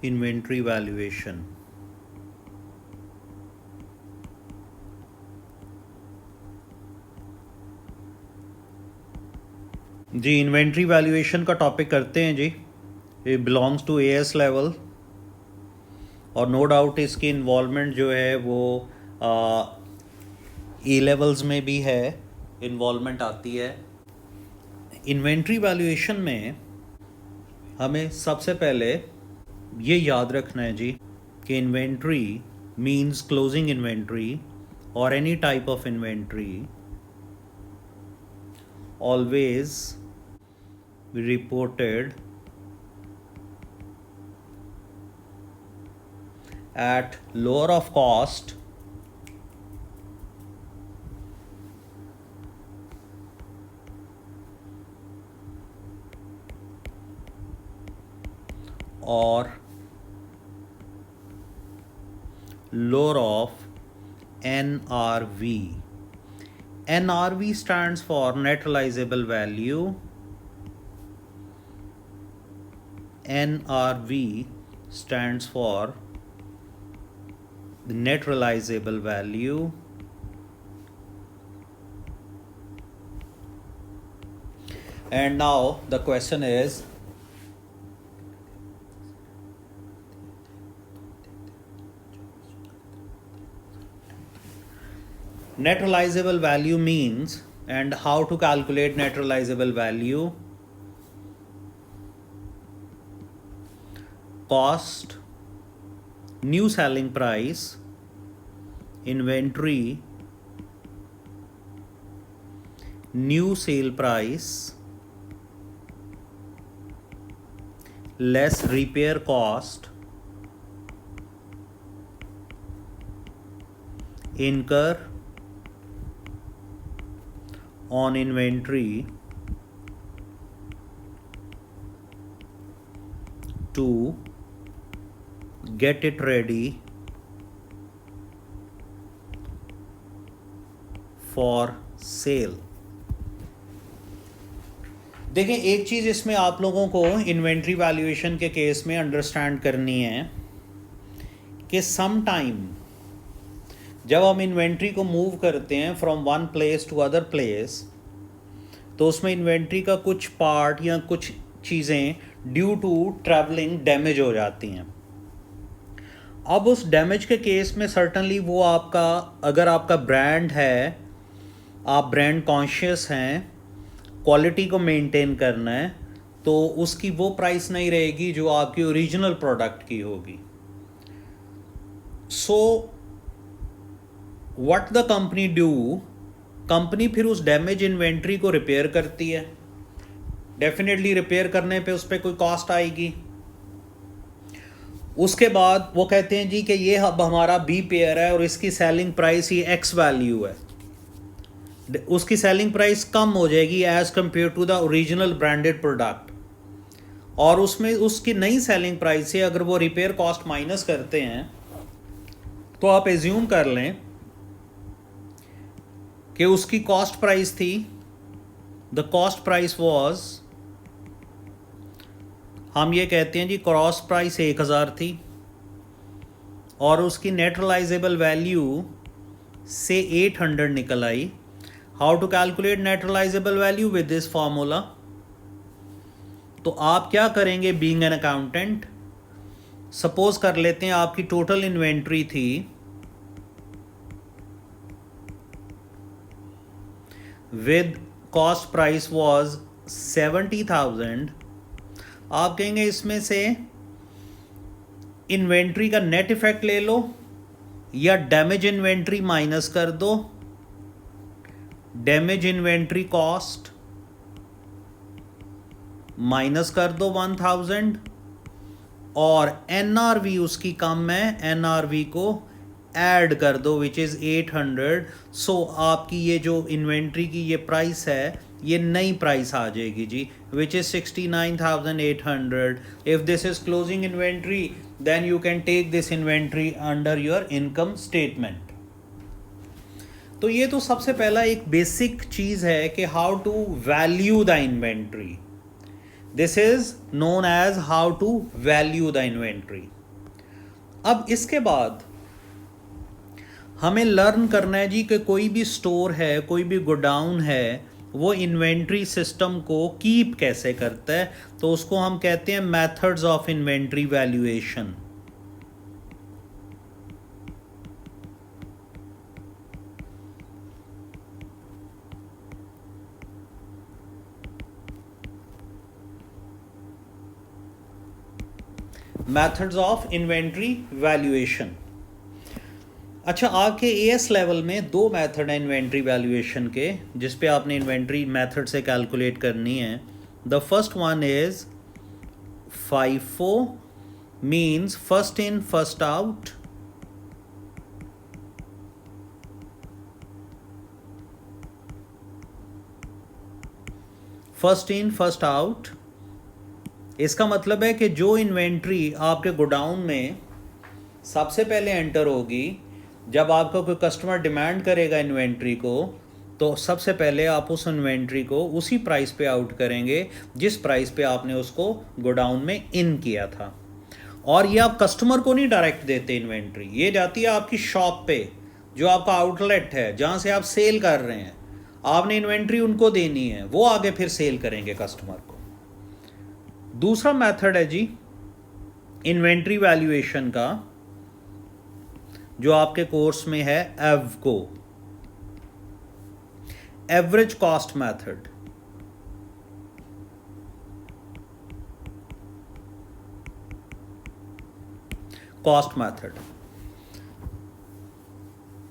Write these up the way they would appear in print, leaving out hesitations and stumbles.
Inventory valuation. जी inventory valuation का topic करते हैं जी। ये बिलोंग्स टू एएस लेवल और नो डाउट इसकी इन्वॉल्वमेंट जो है वो ए लेवल्स में भी है, इन्वॉल्वमेंट आती है। इन्वेंट्री वैल्यूएशन में हमें सबसे पहले ये याद रखना है जी कि इन्वेंट्री मीन्स क्लोजिंग इन्वेंट्री और any type of inventory always be reported at lower of cost or lower of NRV. NRV stands for net realizable value. NRV stands for the net realizable value. And now the question is, net realizable value means, and how to calculate net realizable value? Cost, new selling price, inventory, new sale price, less repair cost, incur on inventory to get it ready for sale। देखें एक चीज़ इसमें आप लोगों को inventory valuation के case में understand करनी है कि सम टाइम जब हम इन्वेंट्री को मूव करते हैं from one place to other place, तो उसमें इन्वेंट्री का कुछ पार्ट या कुछ चीज़ें ड्यू टू ट्रैवलिंग डैमेज हो जाती हैं। अब उस डैमेज के केस में सर्टनली वो आपका, अगर आपका ब्रांड है, आप ब्रांड कॉन्शियस हैं, क्वालिटी को मेंटेन करना है, तो उसकी वो प्राइस नहीं रहेगी जो आपकी ओरिजिनल प्रोडक्ट की होगी। So what the company do, company फिर उस डैमेज इन्वेंट्री को रिपेयर करती है। डेफिनेटली रिपेयर करने पे उस पर कोई कॉस्ट आएगी। उसके बाद वो कहते हैं जी कि ये अब हमारा बी पेयर है और इसकी सेलिंग प्राइस ये एक्स वैल्यू है, उसकी सेलिंग प्राइस कम हो जाएगी as compared to the original branded product, और उसमें उसकी नई सेलिंग प्राइस से अगर वो रिपेयर कॉस्ट माइनस करते हैं तो आप एज्यूम कर लें कि उसकी कॉस्ट प्राइस थी, द कॉस्ट प्राइस वाज, हम ये कहते हैं जी क्रॉस प्राइस 1000 थी और उसकी नेट रियलाइजेबल वैल्यू से 800 निकल आई। How to calculate net realisable value with this formula? तो आप क्या करेंगे बीइंग एन अकाउंटेंट, सपोज कर लेते हैं आपकी टोटल इन्वेंट्री थी with cost price was 70,000, आप कहेंगे इसमें से इन्वेंट्री का नेट इफेक्ट ले लो या डैमेज इन्वेंट्री माइनस कर दो। डैमेज इन्वेंट्री कॉस्ट माइनस कर दो 1000 और एनआरवी उसकी कम है, एनआरवी को ऐड कर दो विच इज़ 800। सो आपकी ये जो इन्वेंट्री की ये प्राइस है ये नई प्राइस आ जाएगी जी, which is 69,800। If this is closing inventory then you can take this inventory under your income statement. तो ये तो सबसे पहला एक बेसिक चीज़ है कि how to value the inventory. This is known as how to value the inventory. अब इसके बाद हमें लर्न करना है जी कि कोई भी स्टोर है, कोई भी गोडाउन है, वो इन्वेंट्री सिस्टम को कीप कैसे करता है। तो उसको हम कहते हैं methods of inventory valuation. Methods of inventory valuation. अच्छा, आपके एएस लेवल में दो मेथड हैं इन्वेंट्री वैल्यूएशन के, जिस पे आपने इन्वेंट्री मेथड से कैलकुलेट करनी है। The first one is FIFO, means first in first out. First in first out, इसका मतलब है कि जो इन्वेंट्री आपके गोडाउन में सबसे पहले एंटर होगी, जब आपका कोई कस्टमर डिमांड करेगा इन्वेंट्री को, तो सबसे पहले आप उस इन्वेंट्री को उसी प्राइस पे आउट करेंगे जिस प्राइस पे आपने उसको गोडाउन में इन किया था। और ये आप कस्टमर को नहीं डायरेक्ट देते इन्वेंट्री, ये जाती है आपकी शॉप पे, जो आपका आउटलेट है जहाँ से आप सेल कर रहे हैं। आपने इन्वेंट्री उनको देनी है, वो आगे फिर सेल करेंगे कस्टमर को। दूसरा मेथड है जी इन्वेंट्री वैल्यूएशन का, जो आपके कोर्स में है AVCO, average cost method. Cost method,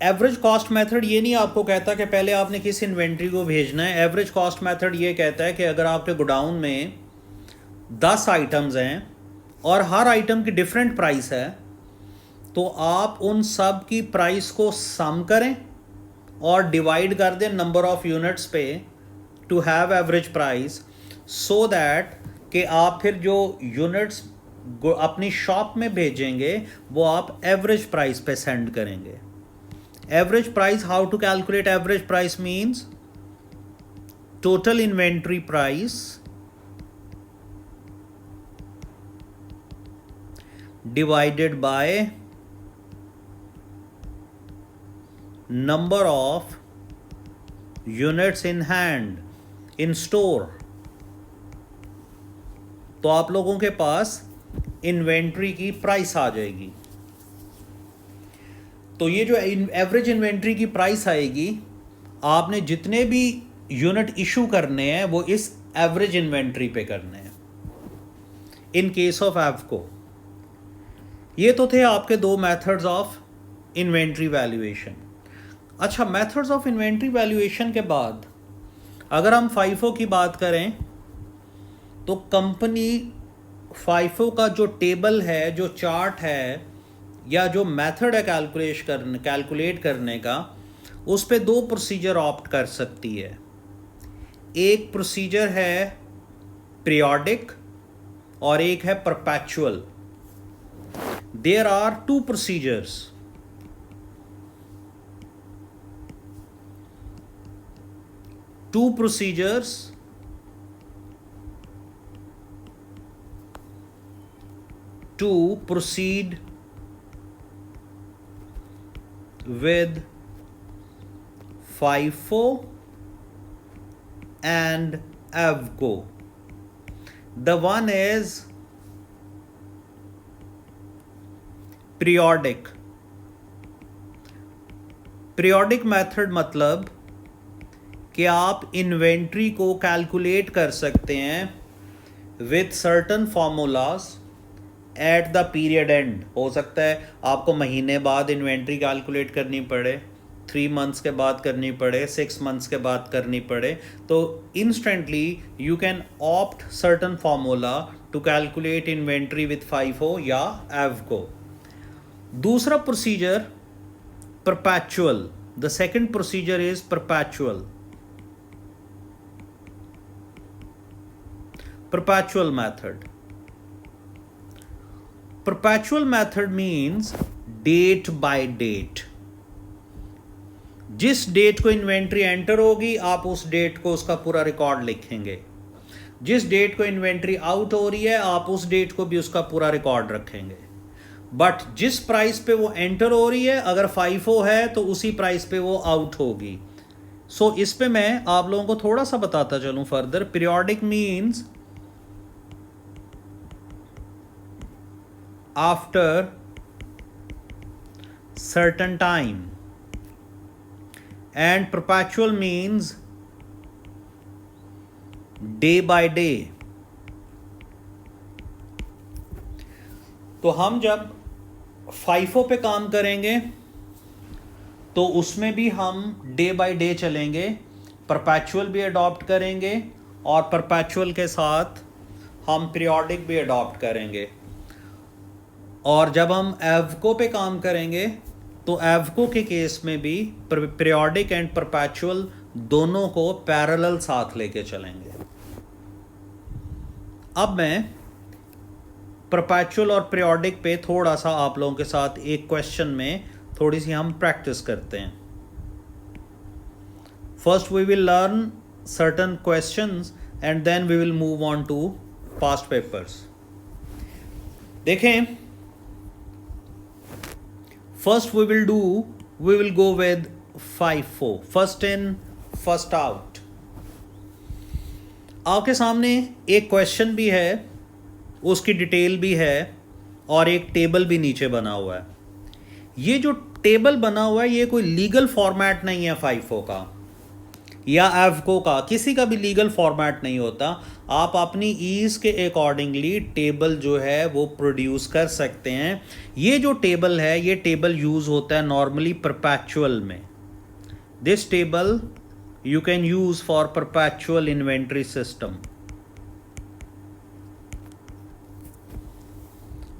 average cost method ये नहीं आपको कहता कि पहले आपने किस इन्वेंट्री को भेजना है। एवरेज कॉस्ट मेथड ये कहता है कि अगर आपके गोडाउन में 10 आइटम्स हैं और हर आइटम की डिफरेंट प्राइस है, तो आप उन सब की प्राइस को सम करें और डिवाइड कर दें नंबर ऑफ यूनिट्स पे to have average price, so that कि आप फिर जो यूनिट्स अपनी शॉप में भेजेंगे वो आप एवरेज प्राइस पे सेंड करेंगे। Average price, how to calculate average price means total inventory price divided by number of units in hand in store। तो आप लोगों के पास इन्वेंट्री की प्राइस आ जाएगी। तो ये जो एवरेज इन्वेंट्री की प्राइस आएगी, आपने जितने भी यूनिट इशू करने हैं वो इस एवरेज इन्वेंट्री पे करने हैं इन केस ऑफ एवको। ये तो थे आपके दो मेथड्स ऑफ इन्वेंट्री वैल्यूएशन। अच्छा, मेथड्स ऑफ इन्वेंट्री वैल्यूएशन के बाद अगर हम FIFO की बात करें, तो कंपनी FIFO का जो टेबल है, जो चार्ट है, या जो मेथड है कैलकुलेट करने का, उस पे दो प्रोसीजर ऑप्ट कर सकती है। एक प्रोसीजर है पीरियोडिक और एक है perpetual. There are two procedures. Two procedures to proceed with FIFO and AVCO. The one is periodic. Periodic method मतलब कि आप इन्वेंट्री को कैलकुलेट कर सकते हैं with certain formulas at the period and. हो सकता है आपको महीने बाद इन्वेंट्री कैलकुलेट करनी पड़े, 3 मंथ्स के बाद करनी पड़े, 6 मंथ्स के बाद करनी पड़े। तो instantly you can opt certain formula to calculate inventory with FIFO या एवको। दूसरा procedure perpetual. The second procedure is perpetual. Perpetual method. Perpetual method means date by date. जिस डेट को इन्वेंट्री एंटर होगी, आप उस डेट को उसका पूरा रिकॉर्ड लिखेंगे। जिस डेट को इन्वेंट्री आउट हो रही है आप उस डेट को भी उसका पूरा रिकॉर्ड रखेंगे, बट जिस प्राइस पे वो एंटर हो रही है अगर फाइफो है तो उसी प्राइस पे वो आउट होगी। सो इस पे मैं आप लोगों को थोड़ा सा बताता चलूं further. Periodic means after certain time, and perpetual means day by day। तो हम जब फाइफो पे काम करेंगे तो उसमें भी हम डे बाय डे चलेंगे, परपेचुअल भी अडॉप्ट करेंगे और परपेचुअल के साथ हम पीरियोडिक भी अडॉप्ट करेंगे। और जब हम एवको पे काम करेंगे तो एवको के केस में भी पीरियोडिक एंड परपेचुअल दोनों को पैरेलल साथ लेके चलेंगे। अब मैं परपेचुअल और पीरियोडिक पे थोड़ा सा आप लोगों के साथ एक क्वेश्चन में थोड़ी सी हम प्रैक्टिस करते हैं। First we will learn certain questions and then we will move on to past papers. देखें, first we will go with FIFO, first in first out। आपके सामने एक क्वेश्चन भी है, उसकी डिटेल भी है और एक टेबल भी नीचे बना हुआ है। ये जो टेबल बना हुआ है ये कोई लीगल फॉर्मेट नहीं है फाइफो का या एवको का, किसी का भी लीगल फॉर्मेट नहीं होता। आप अपनी ईज के अकॉर्डिंगली टेबल जो है वो प्रोड्यूस कर सकते हैं। ये जो टेबल है ये टेबल यूज होता है नॉर्मली परपेचुअल में। This table you can use for perpetual inventory system.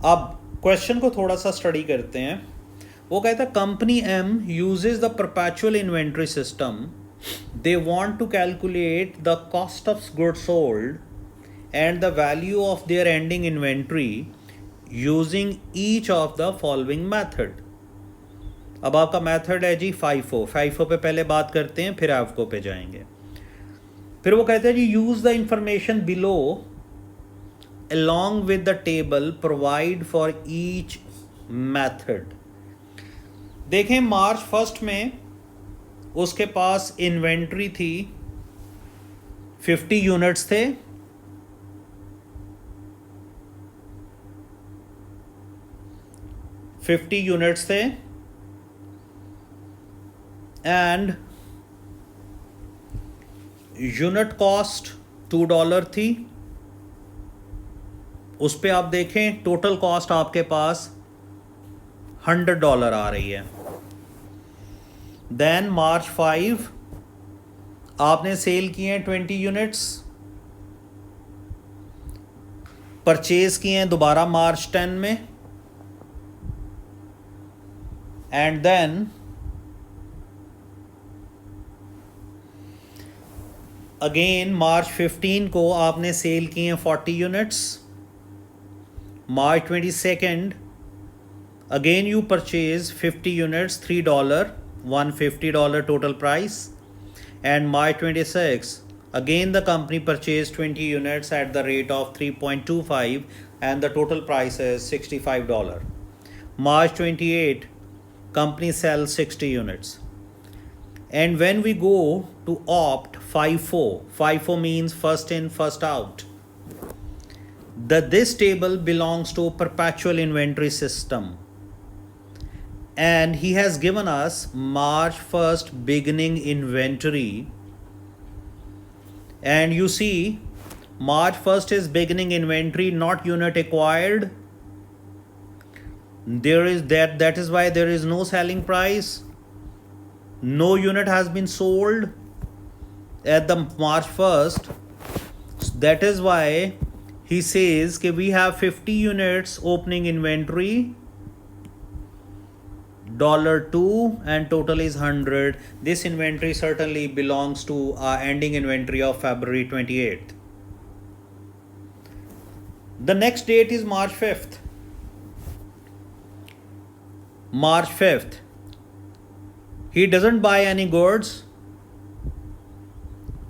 अब क्वेश्चन को थोड़ा सा स्टडी करते हैं। वो कहता है company M uses the perpetual inventory system. They want to calculate the cost of goods sold and the value of their ending inventory using each of the following method। अब आपका मेथड है जी FIFO. FIFO पे पहले बात करते हैं फिर एवको पे जाएंगे। फिर वो कहते हैं जी use the information below along with the table provide for each method। देखें मार्च 1 में उसके पास इन्वेंट्री थी 50 यूनिट्स थे, एंड यूनिट कॉस्ट $2 थी। उस पे आप देखें टोटल कॉस्ट आपके पास $100 आ रही है। देन मार्च 5 आपने सेल किए हैं 20 यूनिट्स, परचेज किए हैं दोबारा मार्च 10 में, एंड देन अगेन मार्च 15 को आपने सेल किए हैं 40 units. March 22 again you purchase 50 units, $3, $150 total price, and March 26 again the company purchased 20 units at the rate of 3.25 and the total price is $65. March 28 company sells 60 units, and when we go to opt FIFO means first in first out, this table belongs to perpetual inventory system, and he has given us March 1st beginning inventory, and you see March 1st is beginning inventory, not unit acquired. There is that is why there is no selling price, no unit has been sold at the March 1st. That is why he says that we have 50 units opening inventory, $2 and total is 100. This inventory certainly belongs to our ending inventory of February 28th. The next date is March 5th. March 5th. He doesn't buy any goods,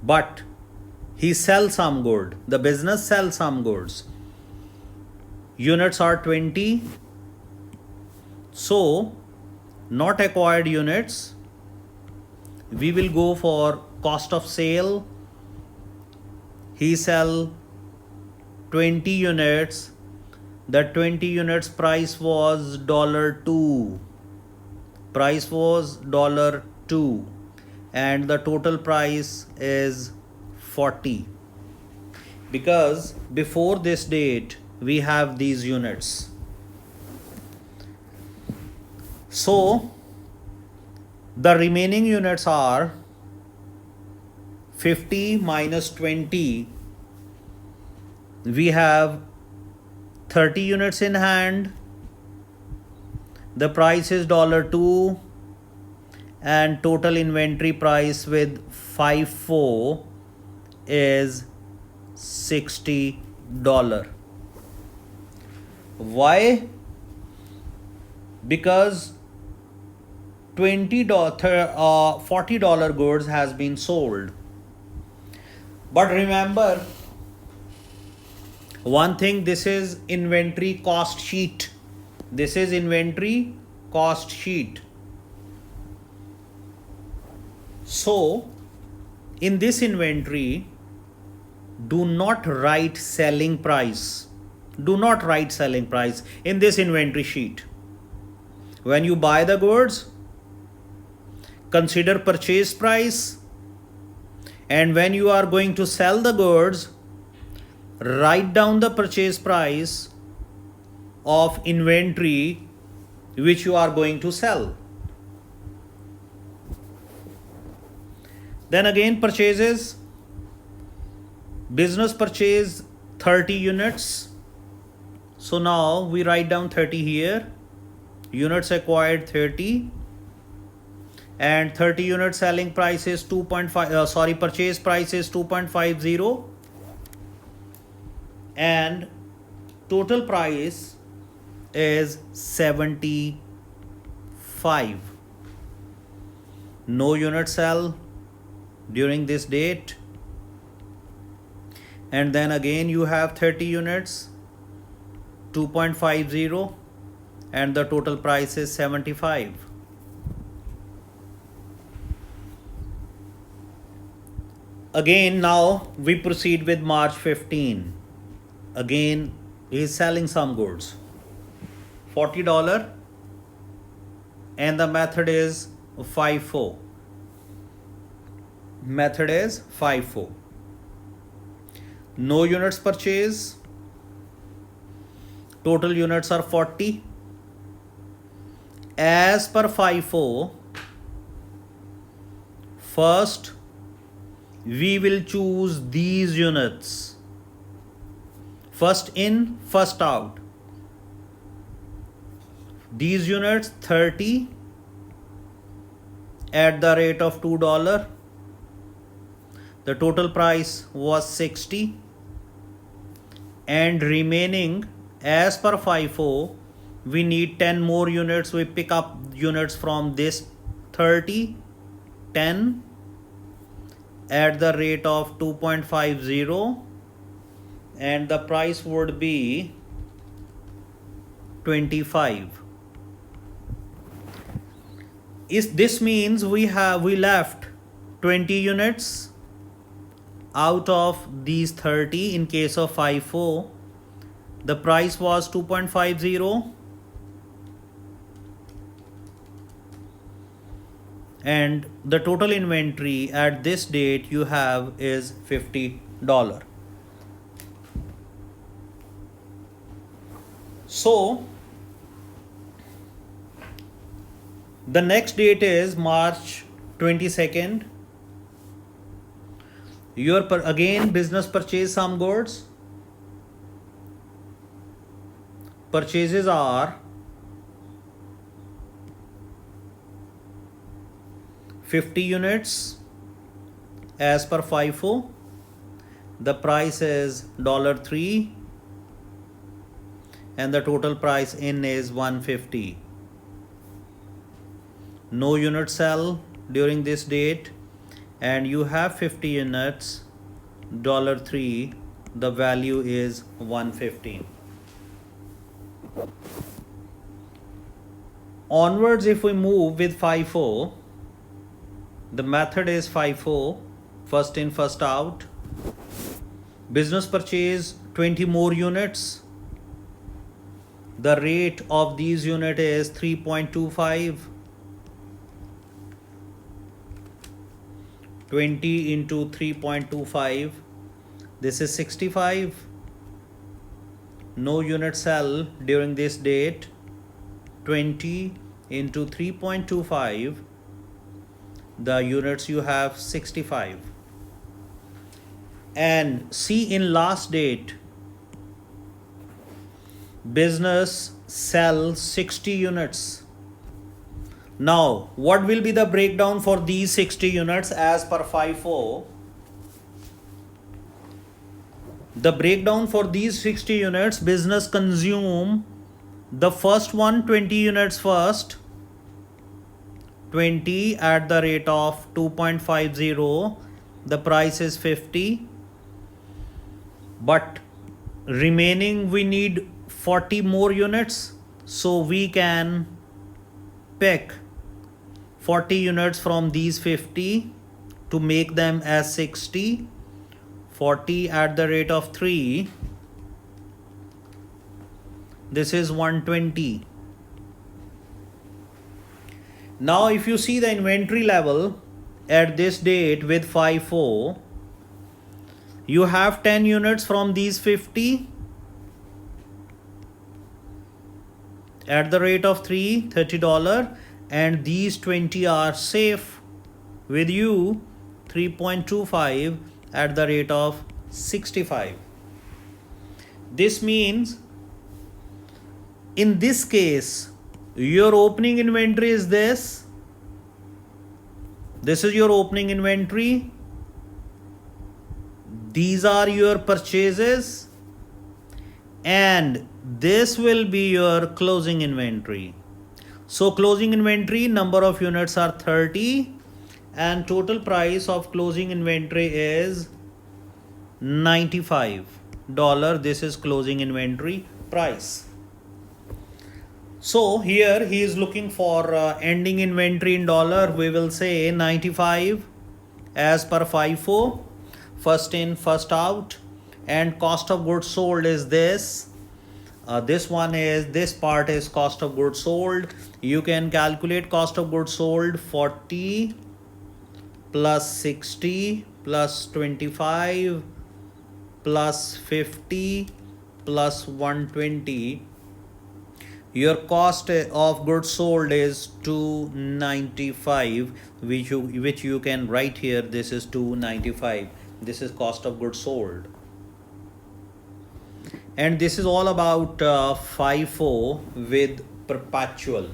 but he sells some good, the business sells some goods. Units are 20, so not acquired units, we will go for cost of sale. He sell 20 units, the 20 units price was $2, price was $2, and the total price is 40, because before this date we have these units. So the remaining units are 50 minus 20. We have 30 units in hand. The price is $2, and total inventory price with FIFO is $60. Why? Because $40 goods has been sold. But remember one thing, this is inventory cost sheet. This is inventory cost sheet. So in this inventory, do not write selling price. Do not write selling price in this inventory sheet. When you buy the goods, consider purchase price, and when you are going to sell the goods, write down the purchase price of inventory which you are going to sell. Then again, purchases. Business purchase 30 units. So now we write down 30 here. Units acquired 30. And 30 unit selling price is purchase price is 2.50. And total price is 75. No unit sell during this date. And then again you have 30 units, 2.50, and the total price is 75. Again, now we proceed with March 15. Again, he is selling some goods, $40, and the method is FIFO. Method is FIFO. No units purchase. Total units are 40. As per FIFO, first we will choose these units. First in, first out. These units 30 at the rate of $2. The total price was 60, and remaining, as per FIFO, we need 10 more units. We pick up units from this 30, 10 at the rate of 2.50, and the price would be 25. This means we left 20 units out of these 30. In case of FIFO, the price was 2.50, and the total inventory at this date you have is $50. So the next date is March 22nd. Your again business purchase some goods. Purchases are 50 units as per FIFO. The price is $3, and the total price in is $150. No unit sell during this date, and you have 50 units. $3, the value is 115. Onwards, if we move with FIFO, the method is FIFO, first in, first out. Business purchase 20 more units. The rate of these units is 3.25. 20 into 3.25, this is 65. No unit sell during this date. 20 into 3.25, the units you have 65. And see, in last date, business sells 60 units. Now, what will be the breakdown for these 60 units as per FIFO? The breakdown for these 60 units, business consume the first one 20 units first, 20 at the rate of 2.50, the price is 50, but remaining we need 40 more units, so we can pick 40 units from these 50 to make them as 60. 40 at the rate of 3, this is 120. Now if you see the inventory level at this date with FIFO, you have 10 units from these 50 at the rate of $30, and these 20 are safe with you, 3.25 at the rate of 65. This means in this case your opening inventory is this. This is your opening inventory. These are your purchases, and this will be your closing inventory. So closing inventory number of units are 30, and total price of closing inventory is $95. This is closing inventory price. So here he is looking for ending inventory in dollar. We will say 95 as per FIFO, first in, first out, and cost of goods sold is this. This part is cost of goods sold. You can calculate cost of goods sold 40 plus 60 plus 25 plus 50 plus 120. Your cost of goods sold is 295, which you can write here. This is 295. This is cost of goods sold. And this is all about FIFO with perpetual.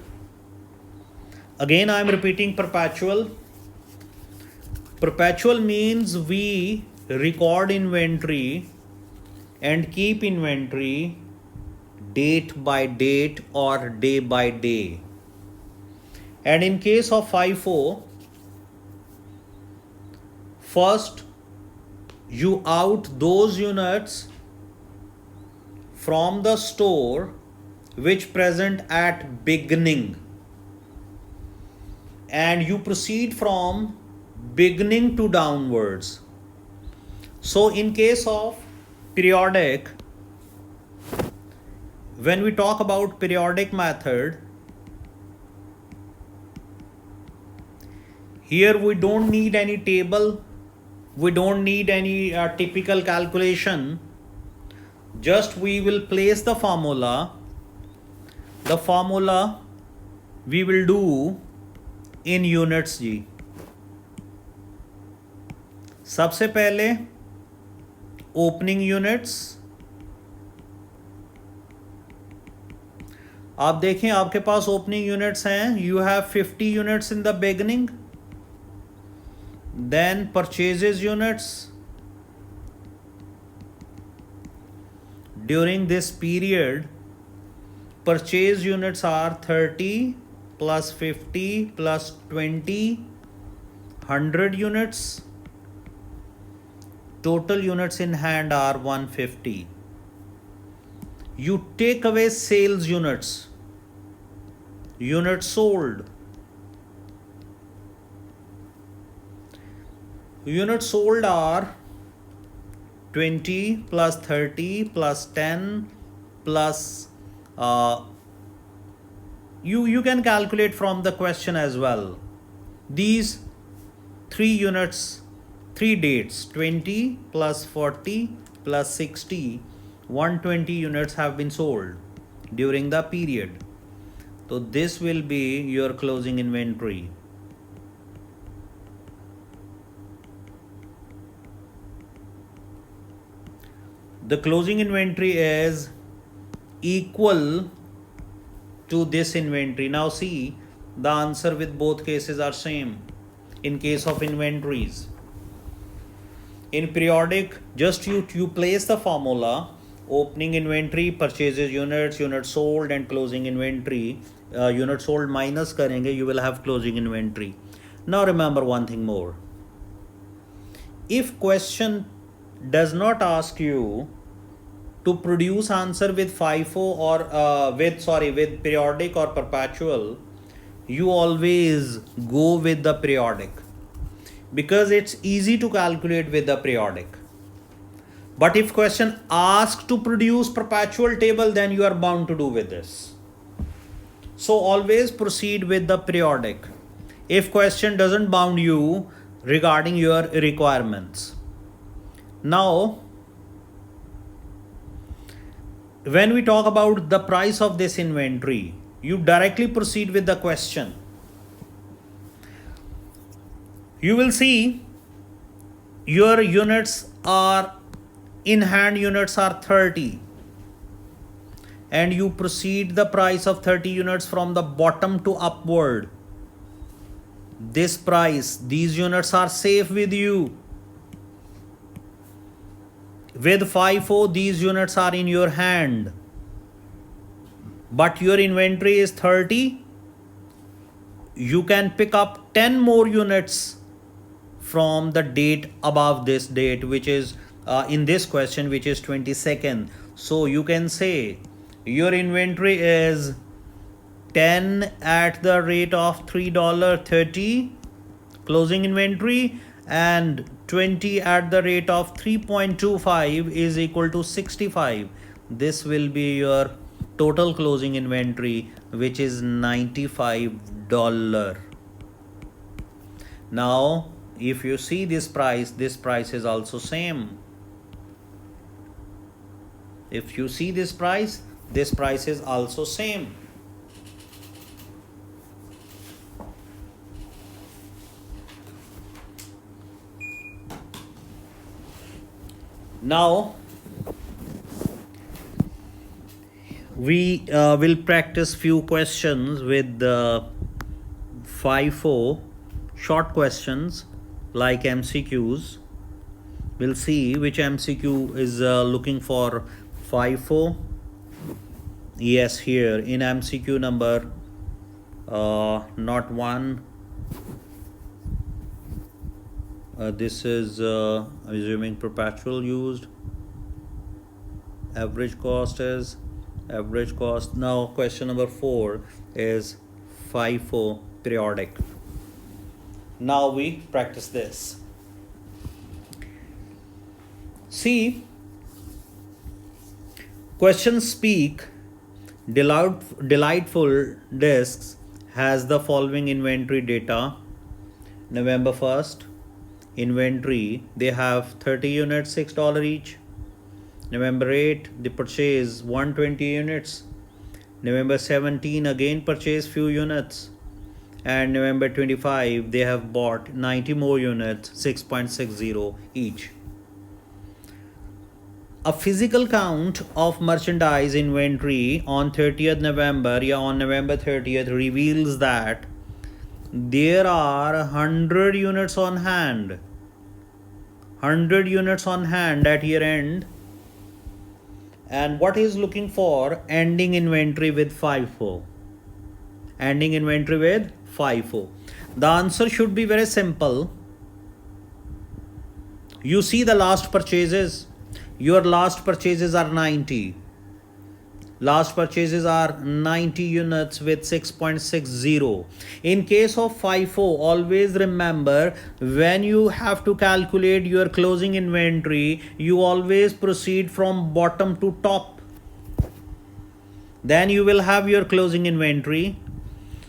Again, I am repeating perpetual. Perpetual means we record inventory and keep inventory date by date or day by day. And in case of FIFO, first you out those units from the store which present at beginning, and you proceed from beginning to downwards. So in case of periodic, when we talk about periodic method, here we don't need any table, we don't need any typical calculation. Just we will place the formula. The formula we will do in units जी. सबसे पहले opening units, आप देखें आपके पास opening units हैं. You have 50 units in the beginning, then purchases units. During this period, purchase units are 30 plus 50 plus 20, 100 units. total units in hand are 150. You take away sales units, units sold. Units sold are 20 plus 30 plus 10 plus you can calculate from the question as well. These 3 dates, 20 plus 40 plus 60, 120 units have been sold during the period. So this will be your closing inventory. The closing inventory is equal to this inventory. Now see, the answer with both cases are same. In case of inventories, in periodic, just you place the formula: opening inventory, purchases units, units sold, and closing inventory. Units sold minus karenge, you will have closing inventory. Now remember one thing more. If question does not ask you to produce answer with FIFO or with periodic or perpetual, you always go with the periodic, because it's easy to calculate with the periodic. But if question asks to produce perpetual table, then you are bound to do with this. So always proceed with the periodic if question doesn't bound you regarding your requirements. Now, when we talk about the price of this inventory, you directly proceed with the question. You will see your units are in hand, units are 30, and you proceed the price of 30 units from the bottom to upward. This price, these units are safe with you. With FIFO, these units are in your hand, but your inventory is 30. You can pick up 10 more units from the date above this date, which is in this question, which is 22nd. So you can say your inventory is 10 at the rate of $3.30 closing inventory, and 20 at the rate of 3.25 is equal to 65. This will be your total closing inventory, which is $95. Now if you see this price is also same. If you see this price is also same. Now we will practice few questions with the FIFO, short questions like MCQs. We'll see which MCQ is looking for FIFO. Yes, here in MCQ number not 1. This is assuming perpetual used. Average cost is average cost. Now question number 4 is FIFO periodic. Now we practice this. See, questions speak. Delightful Discs has the following inventory data. November 1st, inventory, they have 30 units, $6 each. November 8, they purchase 120 units. November 17, again purchase few units. And November 25, they have bought 90 more units, 6.60 each. A physical count of merchandise inventory on 30th November on November 30th reveals that there are 100 units on hand. 100 units on hand at year end. And what is looking for? Ending inventory with FIFO. Ending inventory with FIFO. The answer should be very simple. You see the last purchases. Your last purchases are 90. Last purchases are 90 units with 6.60. In case of FIFO, always remember, when you have to calculate your closing inventory, you always proceed from bottom to top. Then you will have your closing inventory.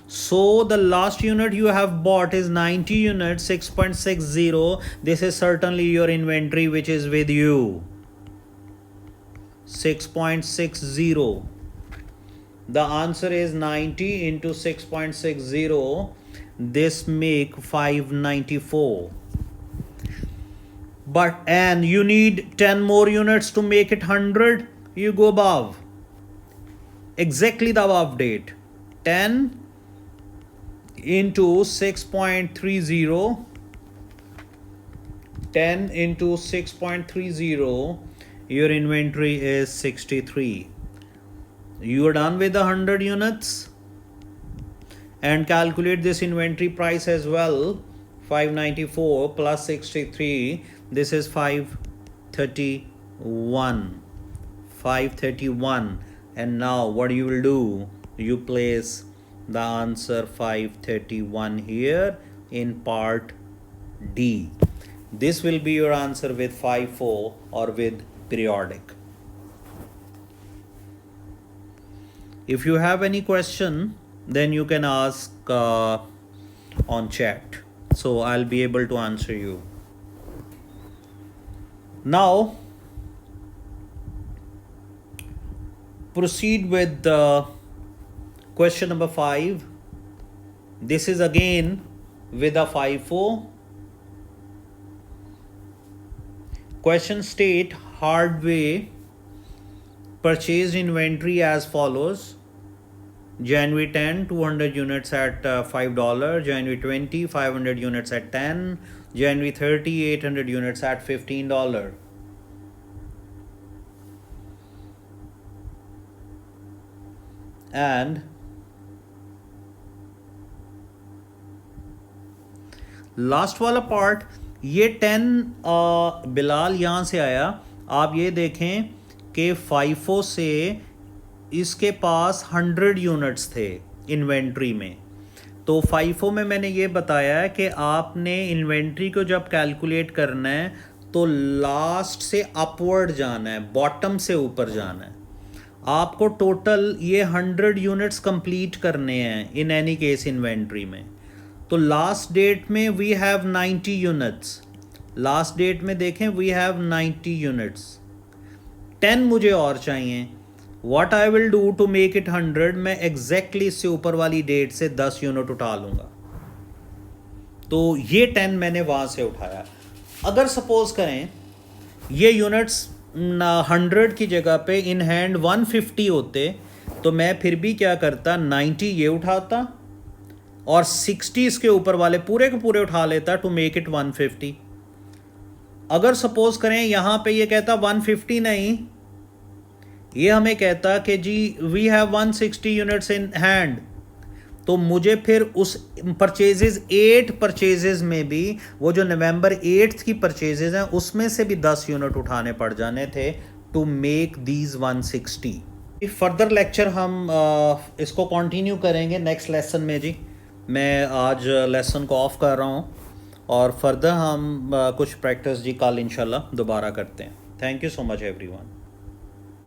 So the last unit you have bought is 90 units, 6.60. This is certainly your inventory which is with you. 6.60. The answer is 90 into 6.60. This make 594. And you need 10 more units to make it 100. You go above. Exactly the above date. 10 into 6.30. 10 into 6.30. Your inventory is 63. You are done with the 100 units, and calculate this inventory price as well. 594 plus 63, this is 531. 531. And now what you will do, you place the answer 531 here in part D. This will be your answer with FIFO or with periodic. If you have any question, then you can ask on chat. So I'll be able to answer you. Now, proceed with question number 5. This is again with a FIFO. Question state hard way purchased inventory as follows. January 10, 200 units at $5. January 20, 500 units at 10. January 30, 800 units at $15. And last वाला part, ये 10 बिलाल यहाँ से आया. आप ये देखें कि FIFO से इसके पास 100 यूनिट्स थे इन्वेंट्री में. तो FIFO में मैंने ये बताया कि आपने इन्वेंट्री को जब कैलकुलेट करना है तो लास्ट से अपवर्ड जाना है, बॉटम से ऊपर जाना है. आपको टोटल ये 100 यूनिट्स कंप्लीट करने हैं इन एनी केस इन्वेंट्री में. तो लास्ट डेट में we have 90 units. Last date में देखें वी हैव 90 यूनिट्स. 10 मुझे और चाहिए. What I will do to make it 100, मैं एग्जैक्टली इससे ऊपर वाली डेट से 10 यूनिट उठा लूँगा. तो ये 10 मैंने वहाँ से उठाया. अगर सपोज करें ये यूनिट्स 100 की जगह पे इन हैंड 150 होते तो मैं फिर भी क्या करता, 90 ये उठाता और 60 इसके ऊपर वाले पूरे के पूरे उठा लेता टू मेक इट 150. अगर सपोज करें यहाँ पे ये कहता 150 नहीं, ये हमें कहता कि जी we have 160 units in hand, तो मुझे फिर उस परचेजेस 8 परचेजेस में भी वो जो नवंबर 8 की परचेजेस हैं उसमें से भी 10 यूनिट उठाने पड़ जाने थे to make these 160. Further lecture हम इसको कंटिन्यू करेंगे नेक्स्ट लेसन में. जी मैं आज लेसन को ऑफ कर रहा हूँ और फर्दर हम कुछ प्रैक्टिस जी कल इंशाल्लाह दोबारा करते हैं. Thank you so much everyone.